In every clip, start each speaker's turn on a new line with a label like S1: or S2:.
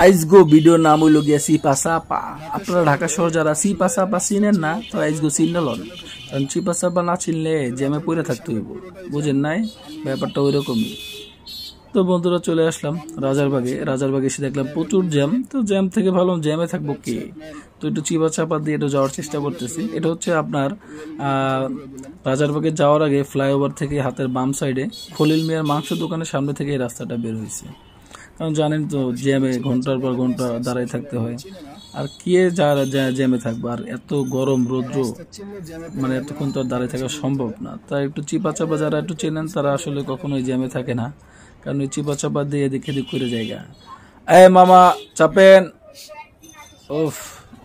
S1: আইজগো video নাম হইল গিয়া চিপা চাপা। আপনারা ঢাকা শহর যারা চিপা চাপা চিনেন না তো আইজগো চিনে লন, কারণ চিপা চাপা না চিনলে জ্যামে পড়ে থাকতে হইব, বুঝেন নাই ব্যাপারটা ওই রকমই। তো বন্ধুরা চলে আসলাম রাজারবাগে এসে দেখলাম প্রচুর জ্যাম। তো জ্যাম থেকে ভালো জ্যামে থাকবো কে, তো একটু চিপা চাপা দিয়ে একটু যাওয়ার চেষ্টা করতেছি। এটা হচ্ছে আপনার রাজারবাগে যাওয়ার আগে ফ্লাইওভার থেকে হাতের বাম সাইডে খলিল মিয়ার মাংস দোকানের সামনে থেকে এই রাস্তাটা বের হয়েছে। কারণ জানেন তো জ্যামে ঘন্টার পর ঘন্টা দাঁড়ায় থাকতে হয়, আর কে যারা জ্যামে থাকবে, আর এত গরম রৌদ্র, মানে এতক্ষণ তো আর দাঁড়িয়ে থাকা সম্ভব না। তাই একটু চিপা চাপা যারা একটু চেনেন তারা আসলে কখনোই জ্যামে থাকে না, কারণ ওই চিপা চাপা দিয়ে এদিক এদিক করে জায়গা। এ মামা চাপেন। ওফ,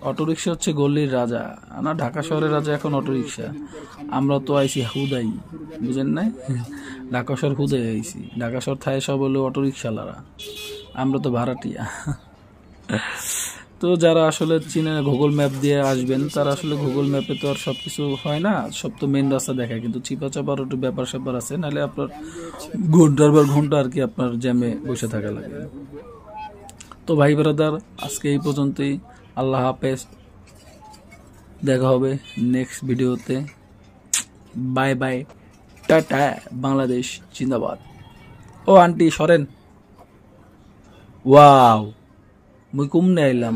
S1: অটোরিকশা হচ্ছে গল্লির রাজা, না ঢাকা শহরের রাজা এখন অটোরিকশা। আমরা তো আইছি হুদাই, বুঝেন নাই, ঢাকা শহর হুদাই আইছি। ঢাকা শহর থায় সব হলো অটোরিকশালারা, আমরা তো ভাড়াটিয়া। তো যারা আসলে চিনে গুগল ম্যাপ দিয়ে আসবেন তারা আসলে গুগল ম্যাপে তো আর সবকিছু হয় না, সব তো মেন রাস্তা দেখায়, কিন্তু চিপা চাপার একটু ব্যাপার স্যাপার আছে, নাহলে আপনার ঘন্টার পর ঘন্টা আর কি আপনার জ্যামে বসে থাকা লাগে। তো ভাই ব্রাদার, আজকে এই পর্যন্তই। আল্লাহ হাফেজ, দেখা হবে নেক্সট ভিডিওতে। বাই বাই, টাটা, বাংলাদেশ জিন্দাবাদ। ও আন্টি সরেন, ওয়াও মুই কুমনে আইলাম।